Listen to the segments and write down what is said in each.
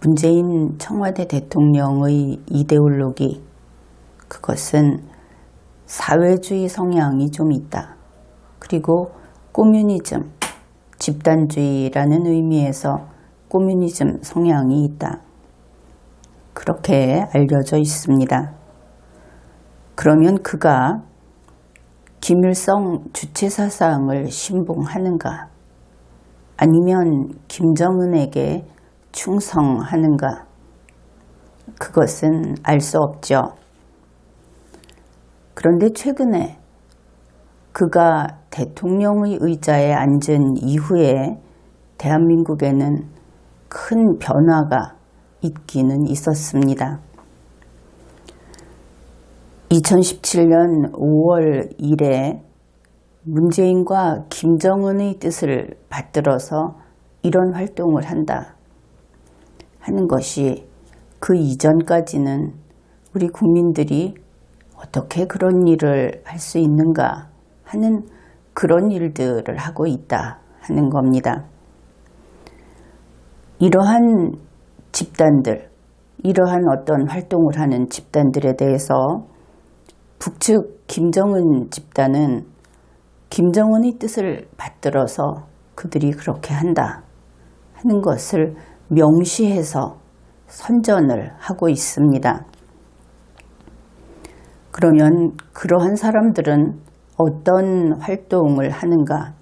문재인 청와대 대통령의 이데올로기, 그것은 사회주의 성향이 좀 있다. 그리고 꼬뮤니즘, 집단주의라는 의미에서 꼬뮤니즘 성향이 있다. 그렇게 알려져 있습니다. 그러면 그가 김일성 주체사상을 신봉하는가? 아니면 김정은에게 충성하는가? 그것은 알 수 없죠. 그런데 최근에 그가 대통령의 의자에 앉은 이후에 대한민국에는 큰 변화가 있기는 있었습니다. 2017년 5월 1일에 문재인과 김정은의 뜻을 받들어서 이런 활동을 한다 하는 것이 그 이전까지는 우리 국민들이 어떻게 그런 일을 할 수 있는가 하는 그런 일들을 하고 있다 하는 겁니다. 이러한 집단들, 이러한 어떤 활동을 하는 집단들에 대해서 북측 김정은 집단은 김정은의 뜻을 받들어서 그들이 그렇게 한다 하는 것을 명시해서 선전을 하고 있습니다. 그러면 그러한 사람들은 어떤 활동을 하는가?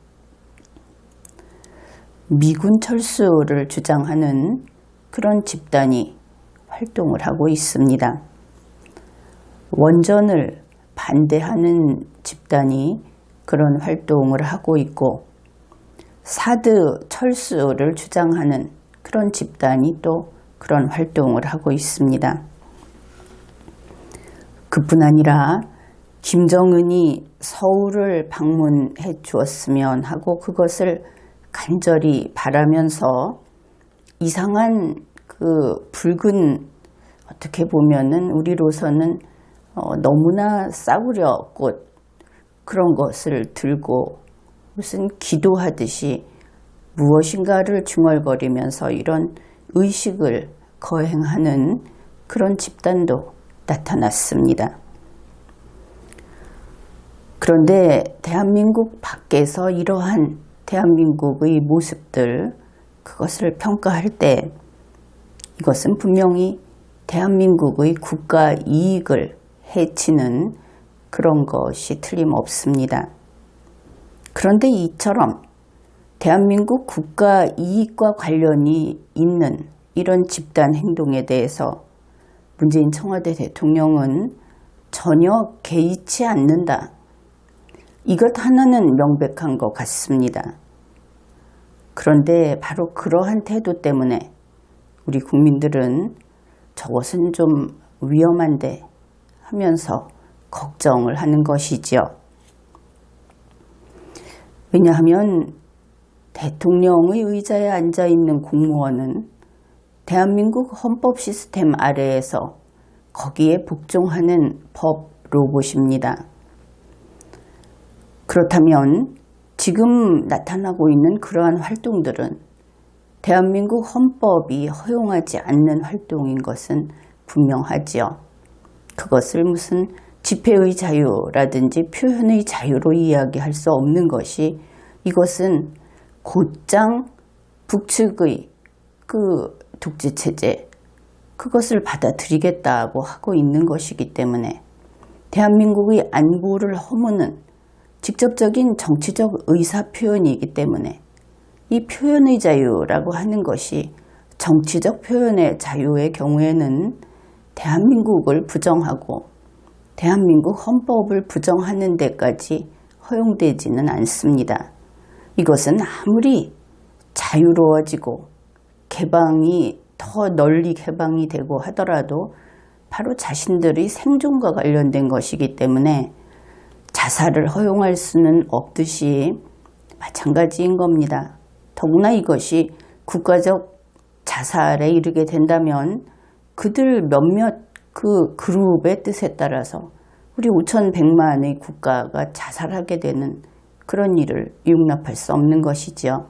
미군 철수를 주장하는 그런 집단이 활동을 하고 있습니다. 원전을 반대하는 집단이 그런 활동을 하고 있고, 사드 철수를 주장하는 그런 집단이 또 그런 활동을 하고 있습니다. 그뿐 아니라 김정은이 서울을 방문해 주었으면 하고 그것을 간절히 바라면서 이상한 그 붉은, 어떻게 보면은 우리로서는 너무나 싸구려 꽃 그런 것을 들고 무슨 기도하듯이 무엇인가를 중얼거리면서 이런 의식을 거행하는 그런 집단도 나타났습니다. 그런데 대한민국 밖에서 이러한 대한민국의 모습들, 그것을 평가할 때 이것은 분명히 대한민국의 국가 이익을 해치는 그런 것이 틀림없습니다. 그런데 이처럼 대한민국 국가 이익과 관련이 있는 이런 집단 행동에 대해서 문재인 청와대 대통령은 전혀 개의치 않는다. 이것 하나는 명백한 것 같습니다. 그런데 바로 그러한 태도 때문에 우리 국민들은 저것은 좀 위험한데 하면서 걱정을 하는 것이지요. 왜냐하면 대통령의 의자에 앉아있는 공무원은 대한민국 헌법 시스템 아래에서 거기에 복종하는 법 로봇입니다. 그렇다면 지금 나타나고 있는 그러한 활동들은 대한민국 헌법이 허용하지 않는 활동인 것은 분명하지요. 그것을 무슨 집회의 자유라든지 표현의 자유로 이야기할 수 없는 것이, 이것은 곧장 북측의 그 독재체제, 그것을 받아들이겠다고 하고 있는 것이기 때문에 대한민국의 안보를 허무는 직접적인 정치적 의사표현이기 때문에 이 표현의 자유라고 하는 것이 정치적 표현의 자유의 경우에는 대한민국을 부정하고 대한민국 헌법을 부정하는 데까지 허용되지는 않습니다. 이것은 아무리 자유로워지고 개방이 더 널리 개방이 되고 하더라도 바로 자신들의 생존과 관련된 것이기 때문에 자살을 허용할 수는 없듯이 마찬가지인 겁니다. 더구나 이것이 국가적 자살에 이르게 된다면 그들 몇몇 그 그룹의 뜻에 따라서 우리 5,100만의 국가가 자살하게 되는 그런 일을 용납할 수 없는 것이지요.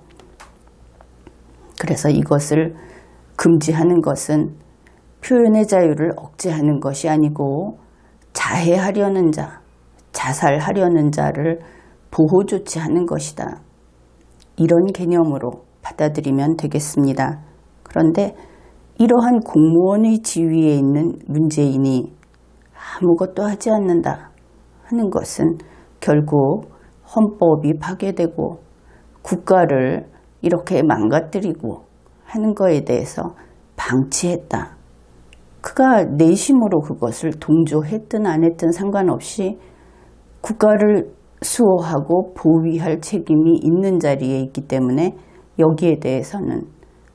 그래서 이것을 금지하는 것은 표현의 자유를 억제하는 것이 아니고 자해하려는 자, 자살하려는 자를 보호 조치하는 것이다. 이런 개념으로 받아들이면 되겠습니다. 그런데 이러한 공무원의 지위에 있는 문재인이 아무것도 하지 않는다 하는 것은 결국 헌법이 파괴되고 국가를 이렇게 망가뜨리고 하는 것에 대해서 방치했다. 그가 내심으로 그것을 동조했든 안 했든 상관없이 국가를 수호하고 보위할 책임이 있는 자리에 있기 때문에 여기에 대해서는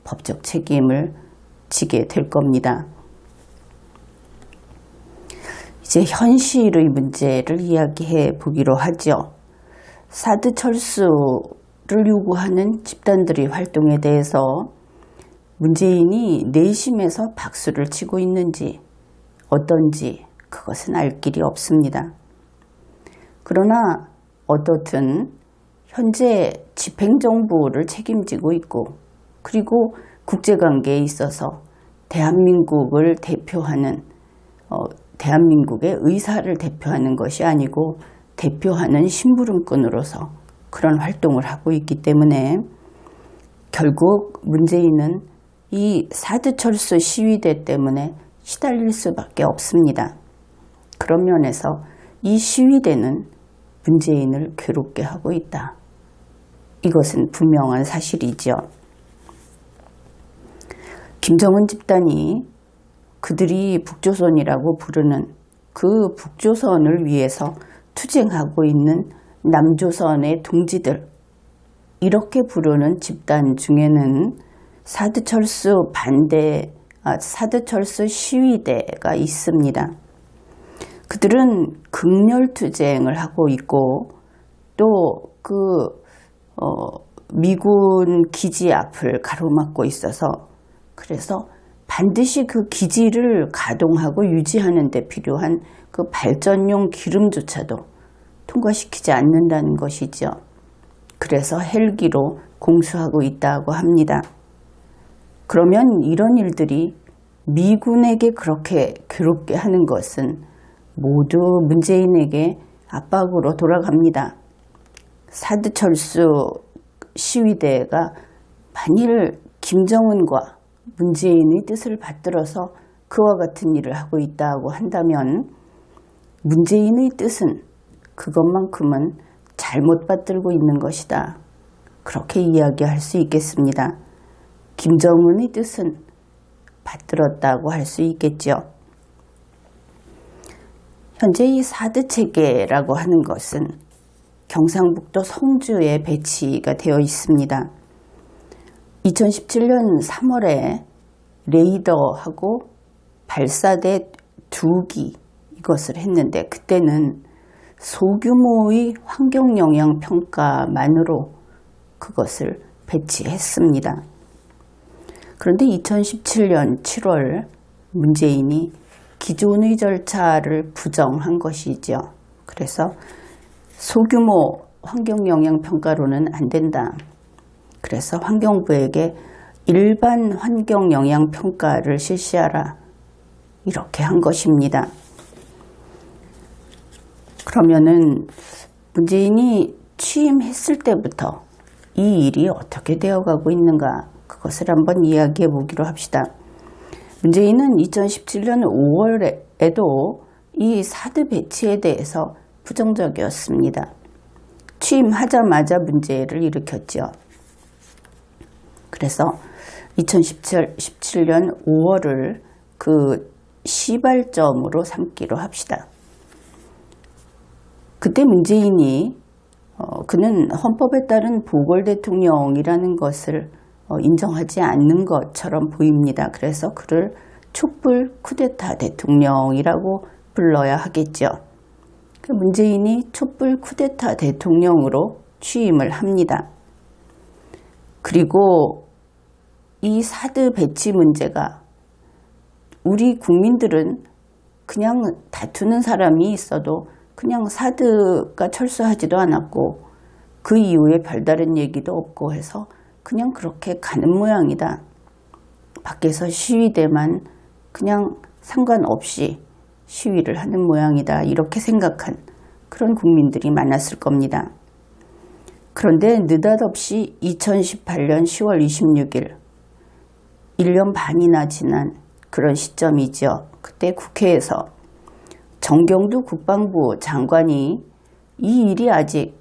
법적 책임을 지게 될 겁니다. 이제 현실의 문제를 이야기해 보기로 하죠. 사드 철수를 요구하는 집단들의 활동에 대해서 문재인이 내심에서 박수를 치고 있는지 어떤지 그것은 알 길이 없습니다. 그러나 어떻든 현재 집행정부를 책임지고 있고 그리고 국제관계에 있어서 대한민국을 대표하는 대한민국의 의사를 대표하는 것이 아니고 대표하는 심부름꾼으로서 그런 활동을 하고 있기 때문에 결국 문재인은 이 사드 철수 시위대 때문에 시달릴 수밖에 없습니다. 그런 면에서 이 시위대는 문재인을 괴롭게 하고 있다. 이것은 분명한 사실이죠. 김정은 집단이 그들이 북조선이라고 부르는 그 북조선을 위해서 투쟁하고 있는 남조선의 동지들, 이렇게 부르는 집단 중에는 사드 철수 사드 철수 시위대가 있습니다. 그들은 극렬 투쟁을 하고 있고 또 미군 기지 앞을 가로막고 있어서 그래서 반드시 그 기지를 가동하고 유지하는 데 필요한 그 발전용 기름조차도 통과시키지 않는다는 것이죠. 그래서 헬기로 공수하고 있다고 합니다. 그러면 이런 일들이 미군에게 그렇게 괴롭게 하는 것은 모두 문재인에게 압박으로 돌아갑니다. 사드 철수 시위대가 만일 김정은과 문재인의 뜻을 받들어서 그와 같은 일을 하고 있다고 한다면 문재인의 뜻은 그것만큼은 잘못 받들고 있는 것이다. 그렇게 이야기할 수 있겠습니다. 김정은의 뜻은 받들었다고 할 수 있겠죠. 현재 이 사드 체계라고 하는 것은 경상북도 성주에 배치가 되어 있습니다. 2017년 3월에 레이더하고 발사대 2기 이것을 했는데 그때는 소규모의 환경영향평가만으로 그것을 배치했습니다. 그런데 2017년 7월 문재인이 기존의 절차를 부정한 것이죠. 그래서 소규모 환경영향평가로는 안 된다. 그래서 환경부에게 일반 환경영향평가를 실시하라. 이렇게 한 것입니다. 그러면은 문재인이 취임했을 때부터 이 일이 어떻게 되어가고 있는가 그것을 한번 이야기해 보기로 합시다. 문재인은 2017년 5월에도 이 사드 배치에 대해서 부정적이었습니다. 취임하자마자 문제를 일으켰죠. 그래서 2017년 5월을 그 시발점으로 삼기로 합시다. 그때 문재인이 그는 헌법에 따른 보궐 대통령이라는 것을 인정하지 않는 것처럼 보입니다. 그래서 그를 촛불 쿠데타 대통령이라고 불러야 하겠죠. 문재인이 촛불 쿠데타 대통령으로 취임을 합니다. 그리고 이 사드 배치 문제가 우리 국민들은 그냥 다투는 사람이 있어도 그냥 사드가 철수하지도 않았고 그 이후에 별다른 얘기도 없고 해서 그냥 그렇게 가는 모양이다. 밖에서 시위대만 그냥 상관없이 시위를 하는 모양이다, 이렇게 생각한 그런 국민들이 많았을 겁니다. 그런데 느닷없이 2018년 10월 26일 1년 반이나 지난 그런 시점이죠. 그때 국회에서 정경두 국방부 장관이 이 일이 아직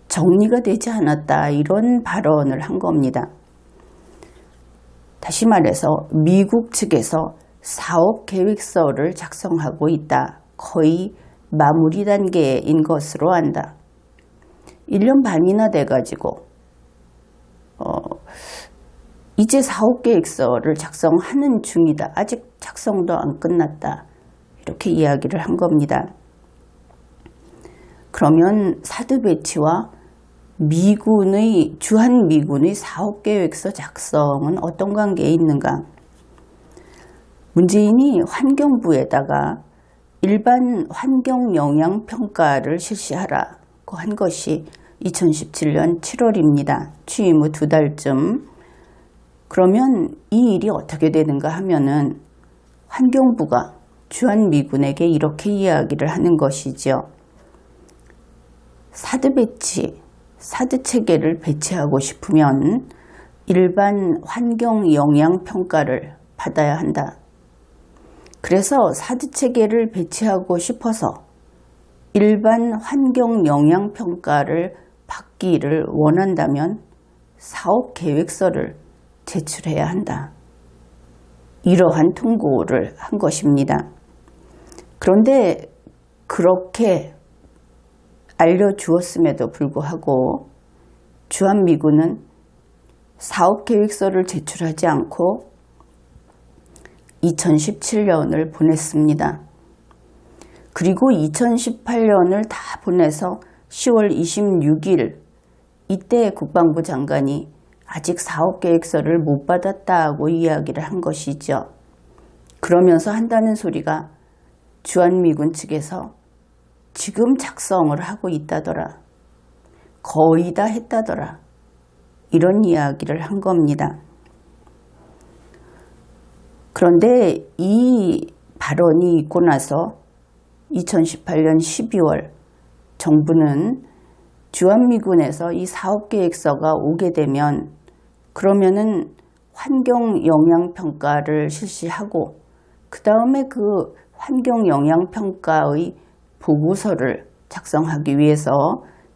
정리가 되지 않았다, 이런 발언을 한 겁니다. 다시 말해서 미국 측에서 사업 계획서를 작성하고 있다, 거의 마무리 단계인 것으로 안다. 1년 반이나 돼가지고 이제 사업 계획서를 작성하는 중이다, 아직 작성도 안 끝났다, 이렇게 이야기를 한 겁니다. 그러면 사드 배치와 주한미군의 사업계획서 작성은 어떤 관계에 있는가? 문재인이 환경부에다가 일반 환경영향평가를 실시하라고 한 것이 2017년 7월입니다. 취임 후 2달쯤. 그러면 이 일이 어떻게 되는가 하면은 환경부가 주한미군에게 이렇게 이야기를 하는 것이죠. 사드 배치, 사드 체계를 배치하고 싶으면 일반 환경영향평가를 받아야 한다. 그래서 사드 체계를 배치하고 싶어서 일반 환경영향평가를 받기를 원한다면 사업계획서를 제출해야 한다, 이러한 통보를 한 것입니다. 그런데 그렇게 알려주었음에도 불구하고 주한미군은 사업계획서를 제출하지 않고 2017년을 보냈습니다. 그리고 2018년을 다 보내서 10월 26일 이때 국방부 장관이 아직 사업계획서를 못 받았다고 이야기를 한 것이죠. 그러면서 한다는 소리가 주한미군 측에서 지금 작성을 하고 있다더라, 거의 다 했다더라, 이런 이야기를 한 겁니다. 그런데 이 발언이 있고 나서 2018년 12월 정부는 주한미군에서 이 사업계획서가 오게 되면 그러면은 환경영향평가를 실시하고 그 다음에 그 환경영향평가의 보고서를 작성하기 위해서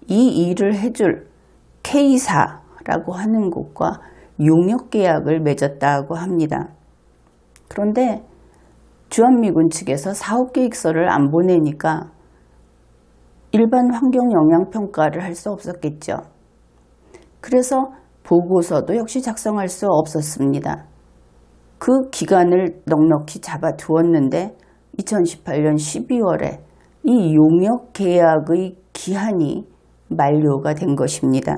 이 일을 해줄 K사라고 하는 곳과 용역계약을 맺었다고 합니다. 그런데 주한미군 측에서 사업계획서를 안 보내니까 일반 환경영향평가를 할 수 없었겠죠. 그래서 보고서도 역시 작성할 수 없었습니다. 그 기간을 넉넉히 잡아두었는데 2018년 12월에 이 용역계약의 기한이 만료가 된 것입니다.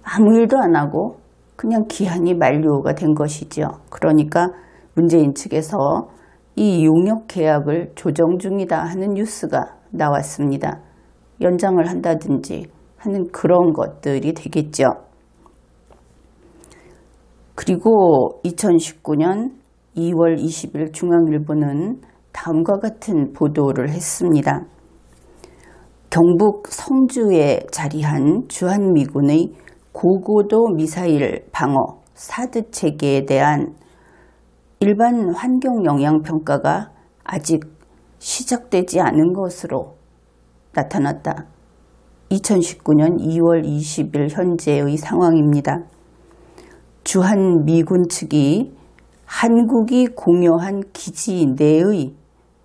아무 일도 안 하고 그냥 기한이 만료가 된 것이죠. 그러니까 문재인 측에서 이 용역계약을 조정 중이다 하는 뉴스가 나왔습니다. 연장을 한다든지 하는 그런 것들이 되겠죠. 그리고 2019년 2월 20일 중앙일보는 다음과 같은 보도를 했습니다. 경북 성주에 자리한 주한미군의 고고도 미사일 방어 사드 체계에 대한 일반 환경영향평가가 아직 시작되지 않은 것으로 나타났다. 2019년 2월 20일 현재의 상황입니다. 주한미군 측이 한국이 공여한 기지 내의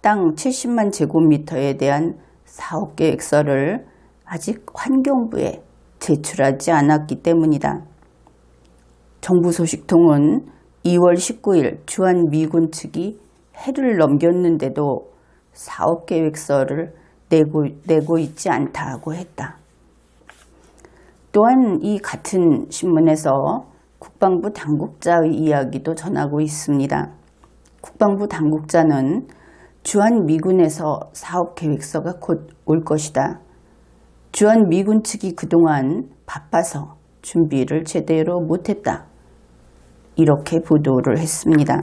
땅 70만 제곱미터에 대한 사업계획서를 아직 환경부에 제출하지 않았기 때문이다. 정부 소식통은 2월 19일 주한미군 측이 해를 넘겼는데도 사업계획서를 내고 있지 않다고 했다. 또한 이 같은 신문에서 국방부 당국자의 이야기도 전하고 있습니다. 국방부 당국자는 주한미군에서 사업계획서가 곧 올 것이다. 주한미군 측이 그동안 바빠서 준비를 제대로 못했다. 이렇게 보도를 했습니다.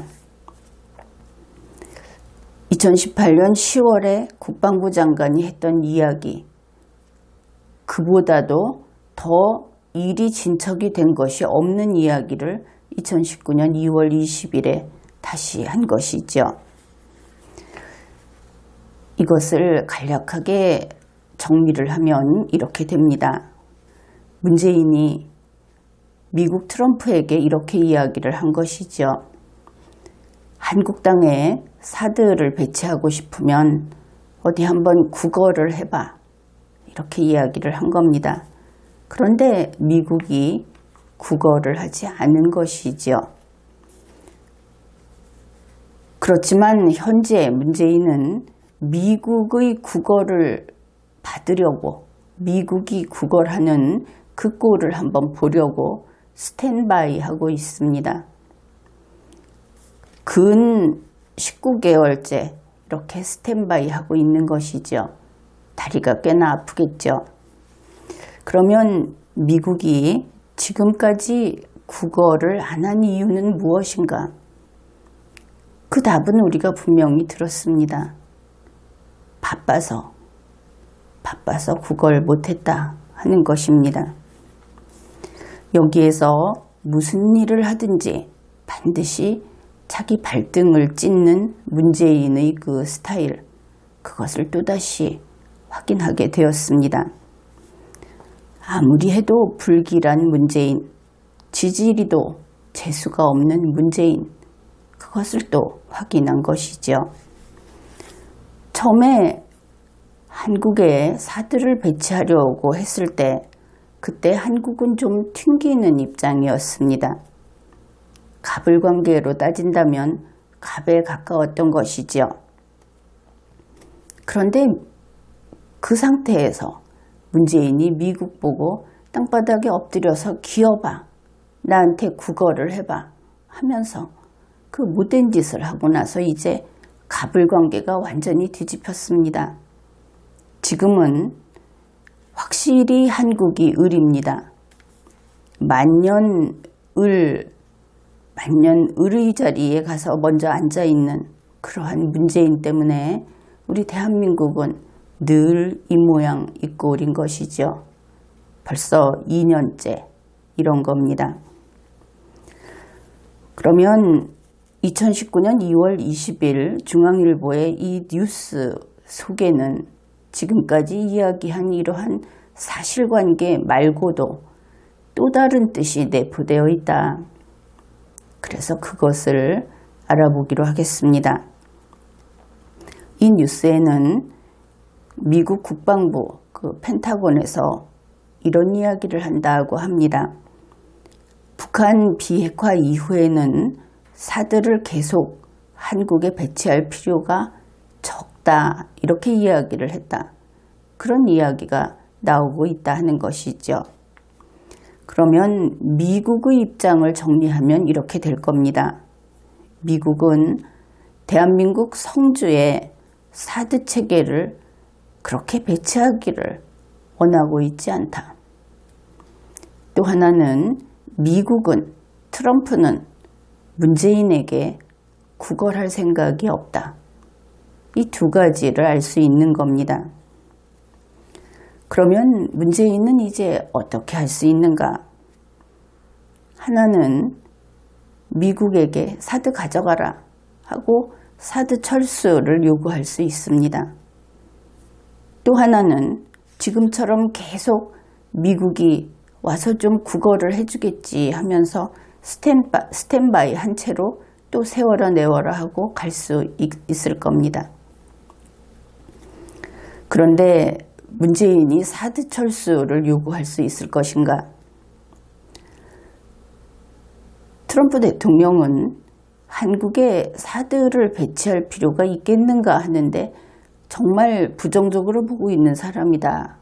2018년 10월에 국방부 장관이 했던 이야기, 그보다도 더 일이 진척이 된 것이 없는 이야기를 2019년 2월 20일에 다시 한 것이죠. 이것을 간략하게 정리를 하면 이렇게 됩니다. 문재인이 미국 트럼프에게 이렇게 이야기를 한 것이죠. 한국 땅에 사드를 배치하고 싶으면 어디 한번 국어를 해봐. 이렇게 이야기를 한 겁니다. 그런데 미국이 국어를 하지 않은 것이죠. 그렇지만 현재 문재인은 미국의 국어를 받으려고, 미국이 국어를 하는 그 꼴을 한번 보려고 스탠바이 하고 있습니다. 근 19개월째 이렇게 스탠바이 하고 있는 것이죠. 다리가 꽤나 아프겠죠. 그러면 미국이 지금까지 국어를 안 한 이유는 무엇인가? 그 답은 우리가 분명히 들었습니다. 바빠서 국어를 못했다 하는 것입니다. 여기에서 무슨 일을 하든지 반드시 자기 발등을 찢는 문재인의 그 스타일, 그것을 또다시 확인하게 되었습니다. 아무리 해도 불길한 문재인, 지지리도 재수가 없는 문재인, 그것을 또 확인한 것이죠. 처음에 한국에 사드를 배치하려고 했을 때 그때 한국은 좀 튕기는 입장이었습니다. 갑을관계로 따진다면 갑에 가까웠던 것이죠. 그런데 그 상태에서 문재인이 미국 보고 땅바닥에 엎드려서 기어봐, 나한테 국어를 해봐 하면서 그 못된 짓을 하고 나서 이제 갑을관계가 완전히 뒤집혔습니다. 지금은 확실히 한국이 을입니다. 만년을의 자리에 가서 먼저 앉아있는 그러한 문재인 때문에 우리 대한민국은 늘 이 모양 이 꼴인 것이죠. 벌써 2년째 이런 겁니다. 그러면 2019년 2월 20일 중앙일보의 이 뉴스 속에는 지금까지 이야기한 이러한 사실관계 말고도 또 다른 뜻이 내포되어 있다. 그래서 그것을 알아보기로 하겠습니다. 이 뉴스에는 미국 국방부 그 펜타곤에서 이런 이야기를 한다고 합니다. 북한 비핵화 이후에는 사드를 계속 한국에 배치할 필요가 적다, 이렇게 이야기를 했다. 그런 이야기가 나오고 있다 하는 것이죠. 그러면 미국의 입장을 정리하면 이렇게 될 겁니다. 미국은 대한민국 성주에 사드 체계를 그렇게 배치하기를 원하고 있지 않다. 또 하나는 미국은, 트럼프는 문재인에게 구걸할 생각이 없다. 이 두 가지를 알 수 있는 겁니다. 그러면 문재인은 이제 어떻게 할 수 있는가? 하나는 미국에게 사드 가져가라 하고 사드 철수를 요구할 수 있습니다. 또 하나는 지금처럼 계속 미국이 와서 좀 구걸을 해주겠지 하면서 스탠바이 한 채로 또 세워라 내워라 하고 갈 수 있을 겁니다. 그런데 문재인이 사드 철수를 요구할 수 있을 것인가? 트럼프 대통령은 한국에 사드를 배치할 필요가 있겠는가 하는데 정말 부정적으로 보고 있는 사람이다.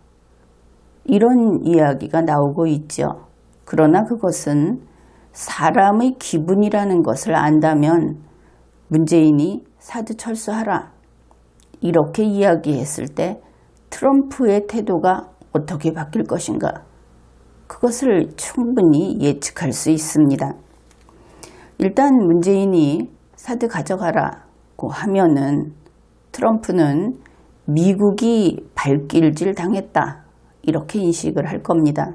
이런 이야기가 나오고 있죠. 그러나 그것은 사람의 기분이라는 것을 안다면 문재인이 사드 철수하라 이렇게 이야기했을 때 트럼프의 태도가 어떻게 바뀔 것인가? 그것을 충분히 예측할 수 있습니다. 일단 문재인이 사드 가져가라고 하면은 트럼프는 미국이 발길질 당했다 이렇게 인식을 할 겁니다.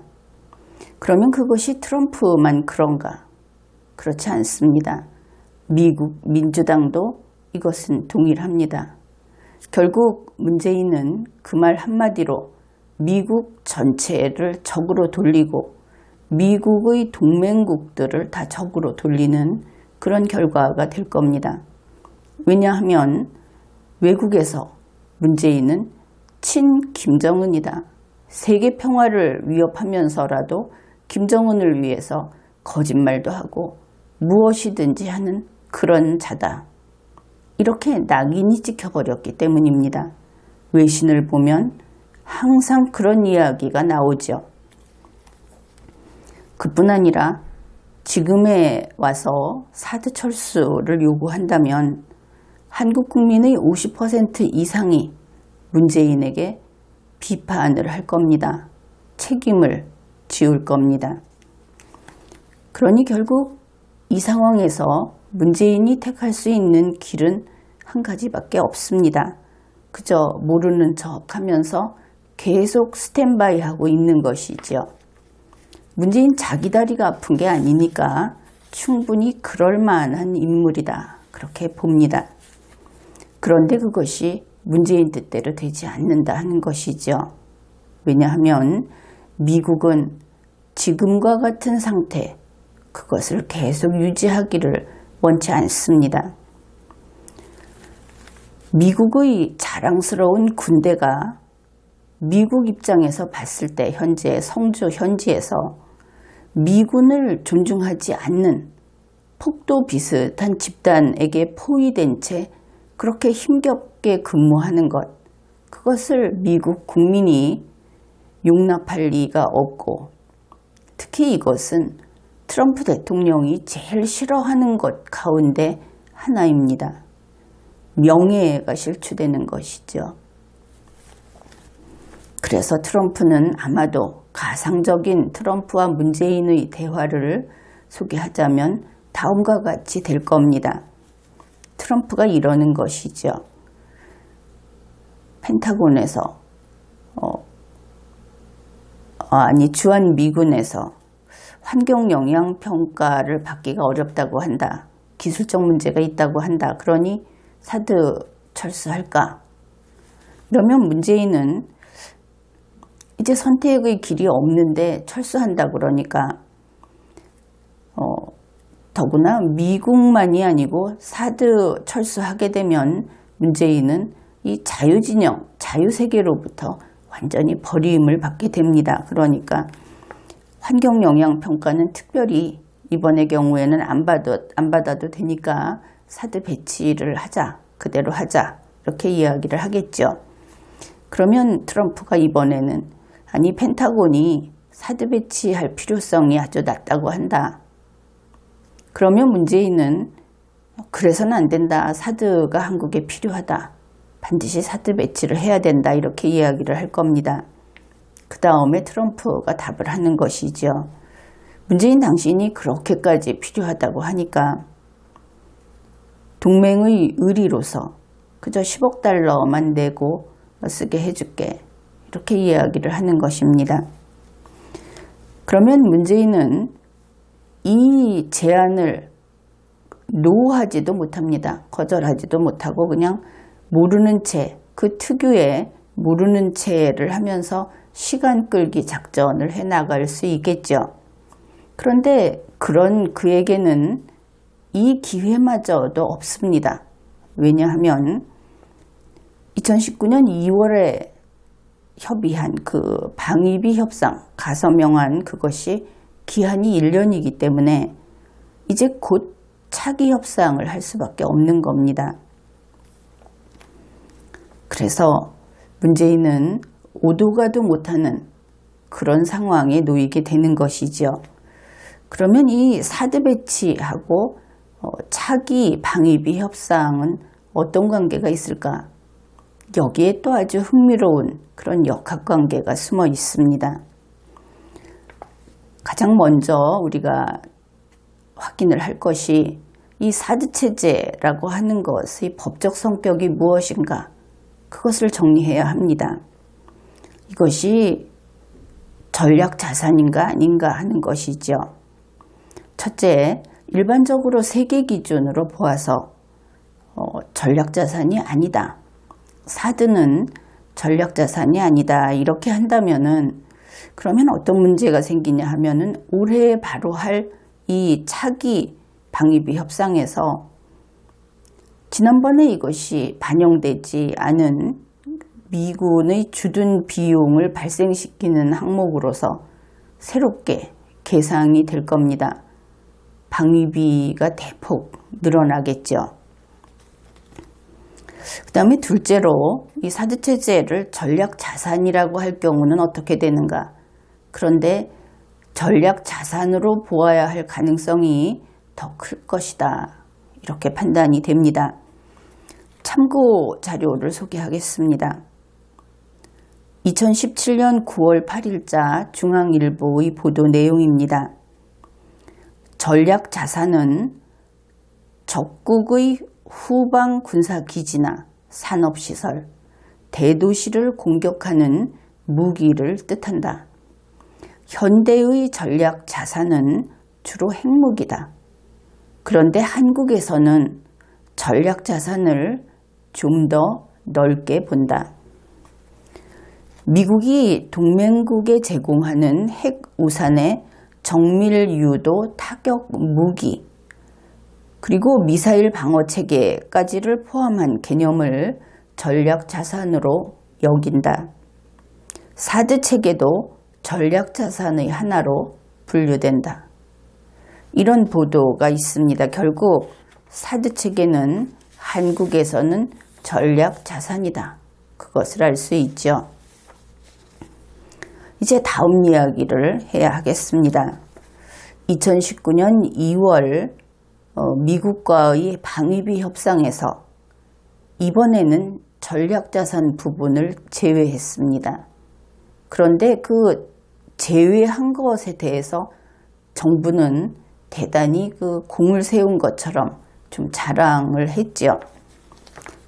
그러면 그것이 트럼프만 그런가? 그렇지 않습니다. 미국 민주당도 이것은 동일합니다. 결국 문재인은 그 말 한마디로 미국 전체를 적으로 돌리고 미국의 동맹국들을 다 적으로 돌리는 그런 결과가 될 겁니다. 왜냐하면 외국에서 문재인은 친 김정은이다. 세계 평화를 위협하면서라도 김정은을 위해서 거짓말도 하고 무엇이든지 하는 그런 자다. 이렇게 낙인이 찍혀버렸기 때문입니다. 외신을 보면 항상 그런 이야기가 나오죠. 그뿐 아니라 지금에 와서 사드 철수를 요구한다면 한국 국민의 50% 이상이 문재인에게 비판을 할 겁니다. 책임을 지울 겁니다. 그러니 결국 이 상황에서 문재인이 택할 수 있는 길은 한 가지밖에 없습니다. 그저 모르는 척 하면서 계속 스탠바이 하고 있는 것이죠. 문재인 자기 다리가 아픈 게 아니니까 충분히 그럴 만한 인물이다. 그렇게 봅니다. 그런데 그것이 문재인 뜻대로 되지 않는다 하는 것이죠. 왜냐하면 미국은 지금과 같은 상태, 그것을 계속 유지하기를 원치 않습니다. 미국의 자랑스러운 군대가 미국 입장에서 봤을 때 현재 성주 현지에서 미군을 존중하지 않는 폭도 비슷한 집단에게 포위된 채 그렇게 힘겹게 근무하는 것, 그것을 미국 국민이 용납할 리가 없고, 특히 이것은 트럼프 대통령이 제일 싫어하는 것 가운데 하나입니다. 명예가 실추되는 것이죠. 그래서 트럼프는 아마도 가상적인 트럼프와 문재인의 대화를 소개하자면 다음과 같이 될 겁니다. 트럼프가 이러는 것이죠. 펜타곤에서 주한 미군에서 환경 영향 평가를 받기가 어렵다고 한다. 기술적 문제가 있다고 한다. 그러니 사드 철수할까? 그러면 문재인은 이제 선택의 길이 없는데 철수한다 그러니까 더구나 미국만이 아니고 사드 철수하게 되면 문재인은 이 자유진영, 자유세계로부터 완전히 버림을 받게 됩니다. 그러니까 환경영향평가는 특별히 이번의 경우에는 안 받아도 되니까 사드 배치를 하자, 그대로 하자 이렇게 이야기를 하겠죠. 그러면 트럼프가 이번에는 아니 펜타곤이 사드 배치할 필요성이 아주 낮다고 한다. 그러면 문재인은 그래서는 안 된다. 사드가 한국에 필요하다. 반드시 사드 배치를 해야 된다. 이렇게 이야기를 할 겁니다. 그 다음에 트럼프가 답을 하는 것이죠. 문재인 당신이 그렇게까지 필요하다고 하니까 동맹의 의리로서 그저 10억 달러만 내고 쓰게 해줄게. 이렇게 이야기를 하는 것입니다. 그러면 문재인은 이 제안을 노하지도 못합니다. 거절하지도 못하고 그냥 모르는 채, 그 특유의 모르는 채를 하면서 시간 끌기 작전을 해나갈 수 있겠죠. 그런데 그런 그에게는 이 기회마저도 없습니다. 왜냐하면 2019년 2월에 협의한 그 방위비 협상, 가서명한 그것이 기한이 1년이기 때문에 이제 곧 차기 협상을 할 수밖에 없는 겁니다. 그래서 문재인은 오도 가도 못하는 그런 상황에 놓이게 되는 것이죠. 그러면 이 사드 배치하고 차기 방위비 협상은 어떤 관계가 있을까? 여기에 또 아주 흥미로운 그런 역학관계가 숨어 있습니다. 가장 먼저 우리가 확인을 할 것이 이 사드 체제라고 하는 것의 법적 성격이 무엇인가, 그것을 정리해야 합니다. 이것이 전략 자산인가 아닌가 하는 것이죠. 첫째, 일반적으로 세계 기준으로 보아서 전략 자산이 아니다, 사드는 전략 자산이 아니다, 이렇게 한다면은 그러면 어떤 문제가 생기냐 하면은 올해 바로 할 이 차기 방위비 협상에서 지난번에 이것이 반영되지 않은 미군의 주둔 비용을 발생시키는 항목으로서 새롭게 계상이 될 겁니다. 방위비가 대폭 늘어나겠죠. 그 다음에 둘째로 이 사드 체제를 전략 자산이라고 할 경우는 어떻게 되는가? 그런데 전략 자산으로 보아야 할 가능성이 더 클 것이다, 이렇게 판단이 됩니다. 참고 자료를 소개하겠습니다. 2017년 9월 8일자 중앙일보의 보도 내용입니다. 전략 자산은 적국의 후방 군사기지나 산업시설, 대도시를 공격하는 무기를 뜻한다. 현대의 전략 자산은 주로 핵무기다. 그런데 한국에서는 전략 자산을 좀 더 넓게 본다. 미국이 동맹국에 제공하는 핵 우산의 정밀 유도 타격 무기, 그리고 미사일 방어 체계까지를 포함한 개념을 전략 자산으로 여긴다. 사드 체계도 전략 자산의 하나로 분류된다. 이런 보도가 있습니다. 결국 사드 체계는 한국에서는 전략 자산이다, 그것을 알 수 있죠. 이제 다음 이야기를 해야 하겠습니다. 2019년 2월 미국과의 방위비 협상에서 이번에는 전략자산 부분을 제외했습니다. 그런데 그 제외한 것에 대해서 정부는 대단히 그 공을 세운 것처럼 좀 자랑을 했죠.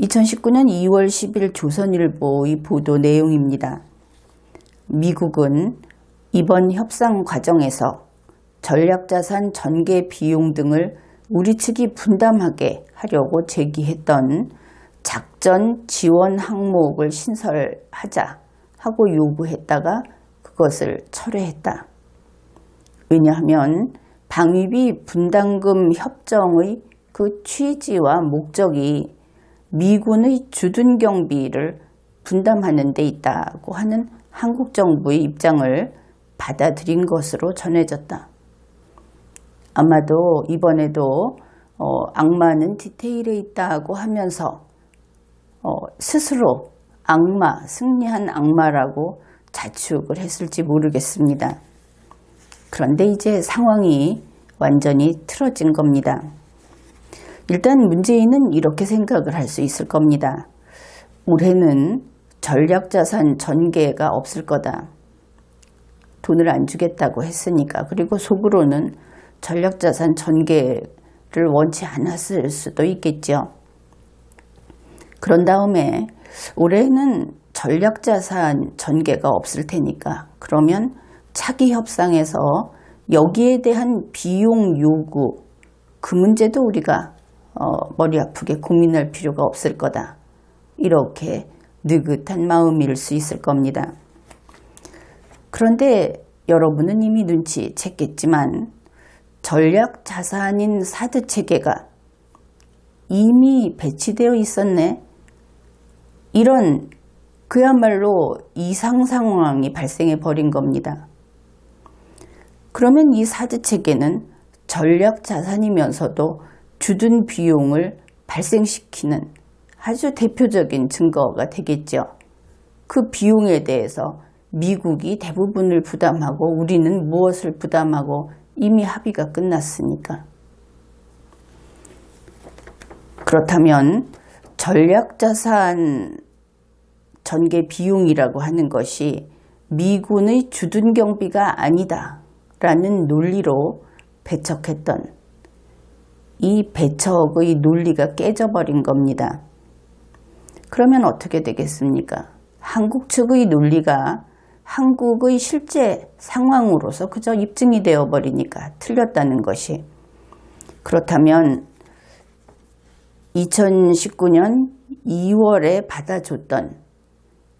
2019년 2월 10일 조선일보의 보도 내용입니다. 미국은 이번 협상 과정에서 전략자산 전개 비용 등을 우리 측이 분담하게 하려고 제기했던 작전 지원 항목을 신설하자 하고 요구했다가 그것을 철회했다. 왜냐하면 방위비 분담금 협정의 그 취지와 목적이 미군의 주둔 경비를 분담하는 데 있다고 하는 한국 정부의 입장을 받아들인 것으로 전해졌다. 아마도 이번에도 악마는 디테일에 있다고 하면서 스스로 악마, 승리한 악마라고 자축을 했을지 모르겠습니다. 그런데 이제 상황이 완전히 틀어진 겁니다. 일단 문재인은 이렇게 생각을 할 수 있을 겁니다. 올해는 전략자산 전개가 없을 거다. 돈을 안 주겠다고 했으니까. 그리고 속으로는 전략자산 전개를 원치 않았을 수도 있겠죠. 그런 다음에 올해는 전략자산 전개가 없을 테니까 그러면 차기 협상에서 여기에 대한 비용 요구, 그 문제도 우리가 머리 아프게 고민할 필요가 없을 거다. 이렇게 느긋한 마음일 수 있을 겁니다. 그런데 여러분은 이미 눈치챘겠지만 전략 자산인 사드 체계가 이미 배치되어 있었네. 이런 그야말로 이상 상황이 발생해 버린 겁니다. 그러면 이 사드 체계는 전략 자산이면서도 주둔 비용을 발생시키는 아주 대표적인 증거가 되겠죠. 그 비용에 대해서 미국이 대부분을 부담하고 우리는 무엇을 부담하고 이미 합의가 끝났으니까. 그렇다면 전략자산 전개 비용이라고 하는 것이 미군의 주둔 경비가 아니다 라는 논리로 배척했던 이 배척의 논리가 깨져버린 겁니다. 그러면 어떻게 되겠습니까? 한국 측의 논리가 한국의 실제 상황으로서 그저 입증이 되어버리니까 틀렸다는 것이. 그렇다면 2019년 2월에 받아줬던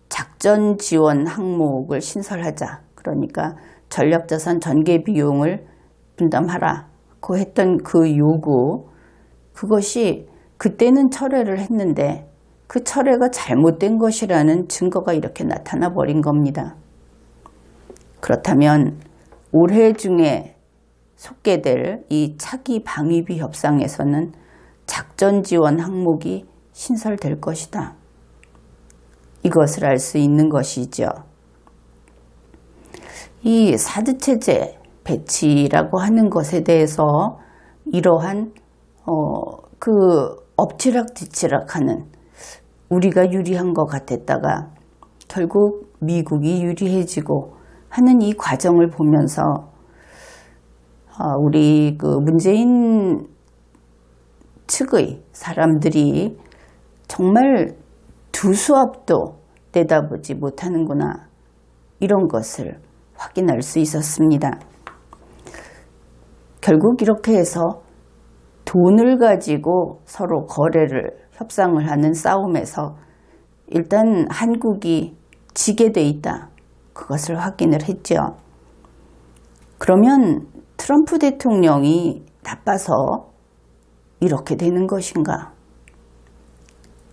작전 지원 항목을 신설하자. 그러니까 전략자산 전개 비용을 분담하라고 했던 그 요구, 그것이 그때는 철회를 했는데 그 철회가 잘못된 것이라는 증거가 이렇게 나타나 버린 겁니다. 그렇다면 올해 중에 속개될 이 차기 방위비 협상에서는 작전 지원 항목이 신설될 것이다. 이것을 알 수 있는 것이죠. 이 사드 체제 배치라고 하는 것에 대해서 이러한 그 엎치락뒤치락하는, 우리가 유리한 것 같았다가 결국 미국이 유리해지고 하는 이 과정을 보면서 우리 그 문재인 측의 사람들이 정말 두 수업도 내다보지 못하는구나, 이런 것을 확인할 수 있었습니다. 결국 이렇게 해서 돈을 가지고 서로 거래를, 협상을 하는 싸움에서 일단 한국이 지게 돼 있다, 그것을 확인을 했죠. 그러면 트럼프 대통령이 나빠서 이렇게 되는 것인가?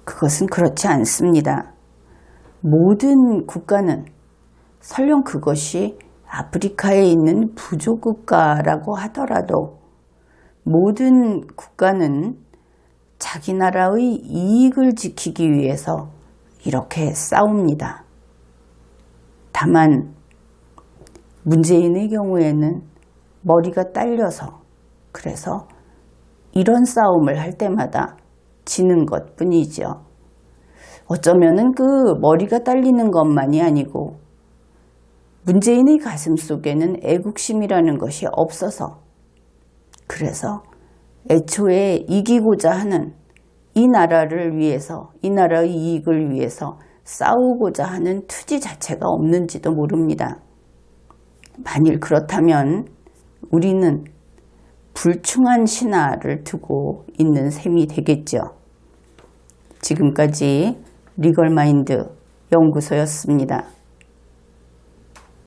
그것은 그렇지 않습니다. 모든 국가는, 설령 그것이 아프리카에 있는 부족국가라고 하더라도 모든 국가는 자기 나라의 이익을 지키기 위해서 이렇게 싸웁니다. 다만 문재인의 경우에는 머리가 딸려서, 그래서 이런 싸움을 할 때마다 지는 것 뿐이죠. 어쩌면은 그 머리가 딸리는 것만이 아니고 문재인의 가슴 속에는 애국심이라는 것이 없어서, 그래서 애초에 이기고자 하는, 이 나라를 위해서, 이 나라의 이익을 위해서 싸우고자 하는 투지 자체가 없는지도 모릅니다. 만일 그렇다면 우리는 불충한 신화를 두고 있는 셈이 되겠죠. 지금까지 리걸마인드 연구소였습니다.